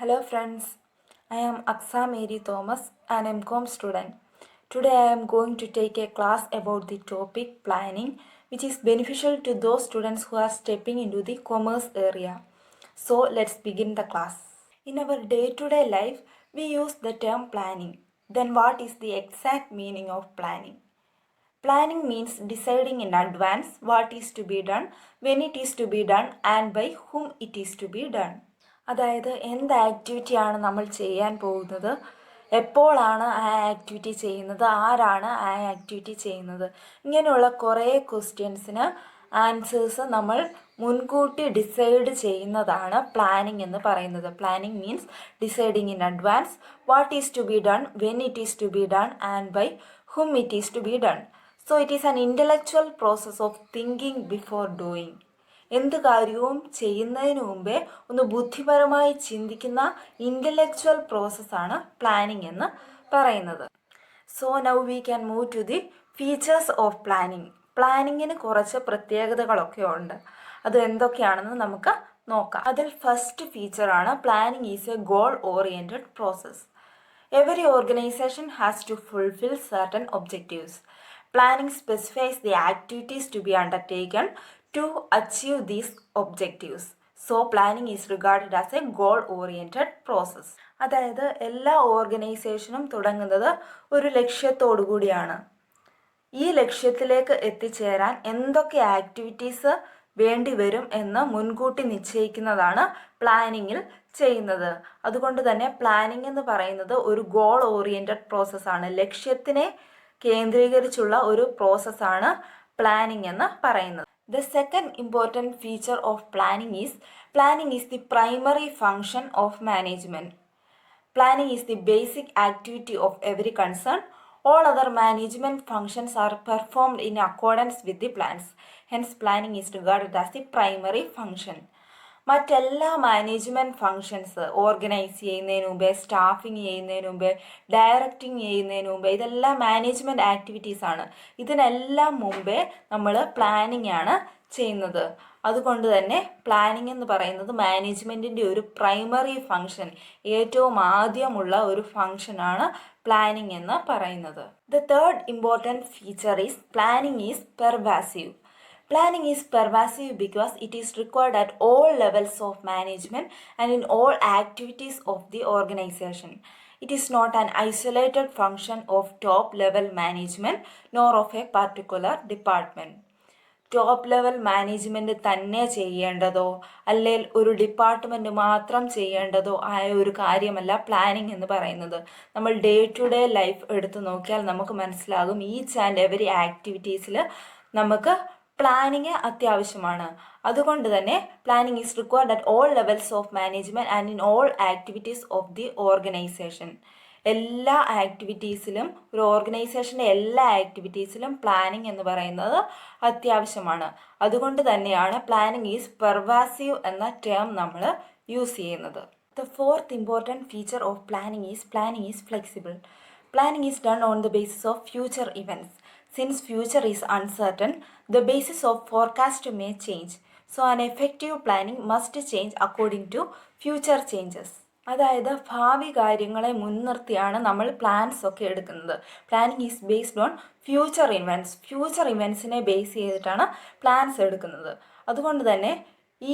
Hello friends, I am Aksah Mary Thomas, an MCOM student. Today I am going to take a class about the topic planning, which is beneficial to those students who are stepping into the commerce area. So let's begin the class. In our day-to-day life, we use the term planning. Then what is the exact meaning of planning? Planning means deciding in advance what is to be done, when it is to be done, and by whom it is to be done. അതായത് എന്ത് ആക്ടിവിറ്റിയാണ് നമ്മൾ ചെയ്യാൻ പോകുന്നത്, എപ്പോഴാണ് ആ activity ചെയ്യുന്നത്, ആരാണ് ആ ആക്ടിവിറ്റി ചെയ്യുന്നത്, ഇങ്ങനെയുള്ള കുറേ ക്വസ്റ്റ്യൻസിന് ആൻസേഴ്സ് നമ്മൾ മുൻകൂട്ടി ഡിസൈഡ് ചെയ്യുന്നതാണ് പ്ലാനിങ് എന്ന് പറയുന്നത്. Planning means deciding in advance what is to be done, when it is to be done, and by whom it is to be done. So it is an intellectual process of thinking before doing. എന്ത് കാര്യവും ചെയ്യുന്നതിന് മുമ്പേ ഒന്ന് ബുദ്ധിപരമായി ചിന്തിക്കുന്ന intellectual പ്രോസസ്സാണ് planning എന്ന് പറയുന്നത്. So now we can move to the features of planning. പ്ലാനിങ്ങിന് കുറച്ച് പ്രത്യേകതകളൊക്കെ ഉണ്ട്. അത് എന്തൊക്കെയാണെന്ന് നമുക്ക് നോക്കാം. അതിൽ ഫസ്റ്റ് ഫീച്ചറാണ് planning is a goal oriented process. Every organization has to fulfill certain objectives. Planning specifies the activities to be undertaken to achieve these objectives. So planning is regarded as a goal-oriented process. അതായത് എല്ലാ ഓർഗനൈസേഷനും തുടങ്ങുന്നത് ഒരു ലക്ഷ്യത്തോടു കൂടിയാണ്. ഈ ലക്ഷ്യത്തിലേക്ക് എത്തിച്ചേരാൻ എന്തൊക്കെ ആക്ടിവിറ്റീസ് വേണ്ടിവരും എന്ന് മുൻകൂട്ടി നിശ്ചയിക്കുന്നതാണ് പ്ലാനിങ്ങിൽ ചെയ്യുന്നത്. അതുകൊണ്ട് തന്നെ പ്ലാനിങ് എന്ന് പറയുന്നത് ഒരു ഗോൾ ഓറിയൻറ്റഡ് പ്രോസസ്സാണ്. ലക്ഷ്യത്തിനെ കേന്ദ്രീകരിച്ചുള്ള ഒരു പ്രോസസ്സാണ് പ്ലാനിങ് എന്ന് പറയുന്നത്. The second important feature of planning is the primary function of management. Planning is the basic activity of every concern. All other management functions are performed in accordance with the plans. Hence, planning is regarded as the primary function. മറ്റെല്ലാ management functions organise ചെയ്യുന്നതിന് മുമ്പേ, staffing ചെയ്യുന്നതിന് മുമ്പേ, directing ചെയ്യുന്നതിന് മുമ്പേ, ഇതെല്ലാം management ആക്ടിവിറ്റീസാണ്. ഇതിനെല്ലാം മുമ്പേ നമ്മൾ പ്ലാനിങ് ആണ് ചെയ്യുന്നത്. അതുകൊണ്ട് തന്നെ പ്ലാനിങ് എന്ന് പറയുന്നത് മാനേജ്മെൻറ്റിൻ്റെ ഒരു പ്രൈമറി ഫങ്ഷൻ, ഏറ്റവും ആദ്യമുള്ള ഒരു ഫങ്ഷനാണ് പ്ലാനിങ് എന്ന് പറയുന്നത്. The third important feature is planning is pervasive. Planning is pervasive because it is required at all levels of management and in all activities of the organization. It is not an isolated function of top-level management nor of a particular department. Top level management തന്നെ ചെയ്യേണ്ടതോ അല്ലെങ്കിൽ ഒരു department മാത്രം ചെയ്യേണ്ടതോ ആയ ഒരു കാര്യമല്ല planning എന്ന് പറയുന്നത്. നമ്മൾ ഡേ ടു ഡേ ലൈഫ് എടുത്തു നോക്കിയാൽ നമുക്ക് മനസ്സിലാകും, ഈച്ച് ആൻഡ് എവറി ആക്ടിവിറ്റീസിൽ നമുക്ക് പ്ലാനിങ് അത്യാവശ്യമാണ്. അതുകൊണ്ട് തന്നെ planning is required at all levels of management and in all activities of the organisation. എല്ലാ ആക്ടിവിറ്റീസിലും, ഒരു ഓർഗനൈസേഷൻ്റെ എല്ലാ ആക്ടിവിറ്റീസിലും പ്ലാനിങ് എന്ന് പറയുന്നത് അത്യാവശ്യമാണ്. അതുകൊണ്ട് തന്നെയാണ് പ്ലാനിങ് ഈസ് പെർവാസീവ് എന്ന ടേം നമ്മൾ യൂസ് ചെയ്യുന്നത്. The fourth important feature of planning is flexible. Planning is done on the basis of future events. Since future is uncertain, the basis of forecast may change. So an effective planning must change according to future changes. അതായത് ഭാവി കാര്യങ്ങളെ മുൻനിർത്തിയാണ് നമ്മൾ plans ഒക്കെ എടുക്കുന്നത്. Planning is based on future ഇവൻറ്റ്സിനെ base ചെയ്തിട്ടാണ് plans എടുക്കുന്നത്. അതുകൊണ്ട് തന്നെ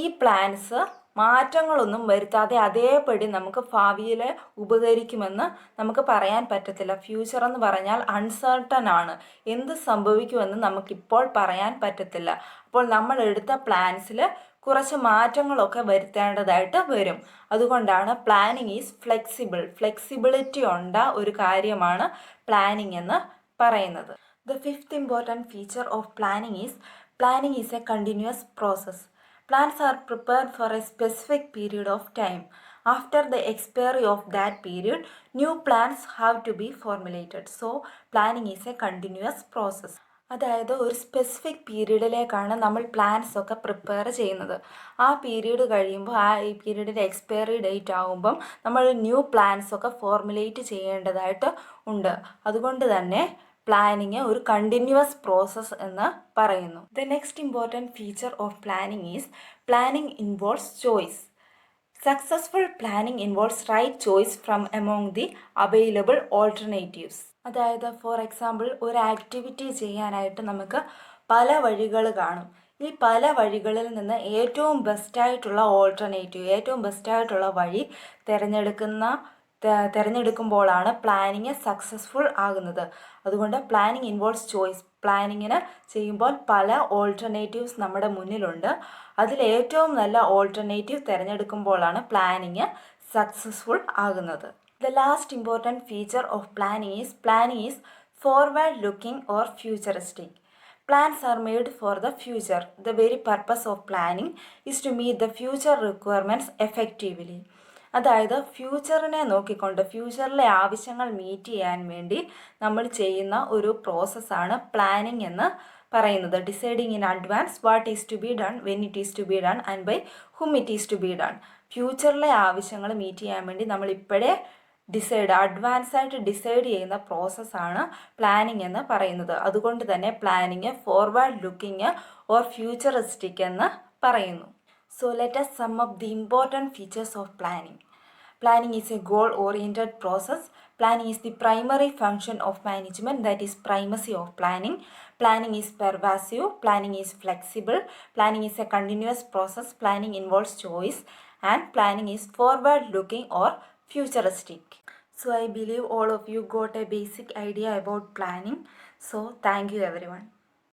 ഈ പ്ലാൻസ് മാറ്റങ്ങളൊന്നും വരുത്താതെ അതേപടി നമുക്ക് ഭാവിയിൽ ഉപകരിക്കുമെന്ന് നമുക്ക് പറയാൻ പറ്റത്തില്ല. ഫ്യൂച്ചർ എന്ന് പറഞ്ഞാൽ അൺസർട്ടൺ ആണ്. എന്ത് സംഭവിക്കുമെന്ന് നമുക്കിപ്പോൾ പറയാൻ പറ്റത്തില്ല. അപ്പോൾ നമ്മൾ എടുത്ത പ്ലാൻസിൽ കുറച്ച് മാറ്റങ്ങളൊക്കെ വരുത്തേണ്ടതായിട്ട് വരും. അതുകൊണ്ടാണ് പ്ലാനിങ് ഈസ് ഫ്ലെക്സിബിലിറ്റി ഉണ്ട ഒരു കാര്യമാണ് പ്ലാനിങ് എന്ന് പറയുന്നത്. The fifth important feature of planning is A continuous process. Plans are prepared for a specific period of time. After the expiry of that period, new plans have to be formulated. So, planning is a continuous process. അതായത് ഒരു specific പീരീഡിലേക്കാണ് നമ്മൾ plans ഒക്കെ prepare ചെയ്യുന്നത്. ആ period കഴിയുമ്പോൾ, ഈ പീരീഡിൻ്റെ expiry date ആകുമ്പം നമ്മൾ ന്യൂ പ്ലാൻസ് ഒക്കെ ഫോർമുലേറ്റ് ചെയ്യേണ്ടതായിട്ട് ഉണ്ട്. അതുകൊണ്ട് തന്നെ പ്ലാനിങ് ഒരു കണ്ടിന്യൂസ് പ്രോസസ്സ് എന്ന് പറയുന്നു. The next important feature of planning involves choice. Successful planning involves right choice from among the available alternatives. അതായത് ഫോർ എക്സാമ്പിൾ ഒരു ആക്ടിവിറ്റി ചെയ്യാനായിട്ട് നമുക്ക് പല വഴികൾ കാണും. ഈ പല വഴികളിൽ നിന്ന് ഏറ്റവും ബെസ്റ്റായിട്ടുള്ള ഓൾട്ടർനേറ്റീവ്, ഏറ്റവും ബെസ്റ്റായിട്ടുള്ള വഴി തിരഞ്ഞെടുക്കുമ്പോഴാണ് പ്ലാനിങ് സക്സസ്ഫുൾ ആകുന്നത്. അതുകൊണ്ട് പ്ലാനിങ് ഇൻവോൾവ്സ് ചോയ്സ്. പ്ലാനിങ്ങിന് ചെയ്യുമ്പോൾ പല ഓൾട്ടർനേറ്റീവ്സ് നമ്മുടെ മുന്നിലുണ്ട്. അതിൽ ഏറ്റവും നല്ല ഓൾട്ടർനേറ്റീവ് തിരഞ്ഞെടുക്കുമ്പോഴാണ് പ്ലാനിങ് സക്സസ്ഫുൾ ആകുന്നത്. The last important feature of planning is forward looking or futuristic. Plans are made for the future. The very purpose of planning is to meet the future requirements effectively. അതായത് ഫ്യൂച്ചറിനെ നോക്കിക്കൊണ്ട് ഫ്യൂച്ചറിലെ ആവശ്യങ്ങൾ meet ചെയ്യാൻ വേണ്ടി നമ്മൾ ചെയ്യുന്ന ഒരു പ്രോസസ്സാണ് പ്ലാനിങ് എന്ന് പറയുന്നത്. Deciding in advance what is to be done, when it is to be done and by whom it is to be done. ഫ്യൂച്ചറിലെ ആവശ്യങ്ങൾ മീറ്റ് ചെയ്യാൻ വേണ്ടി നമ്മൾ ഇപ്പോഴേ അഡ്വാൻസായിട്ട് ഡിസൈഡ് ചെയ്യുന്ന പ്രോസസ്സാണ് പ്ലാനിങ് എന്ന് പറയുന്നത്. അതുകൊണ്ട് തന്നെ planning forward looking or futuristic എന്ന് പറയുന്നു. So let us sum up the important features of planning. Planning is a goal-oriented process. Planning is the primary function of management, that is primacy of planning. Planning is pervasive. Planning is flexible. Planning is a continuous process. Planning involves choice. And planning is forward-looking or futuristic. So I believe all of you got a basic idea about planning. So thank you everyone.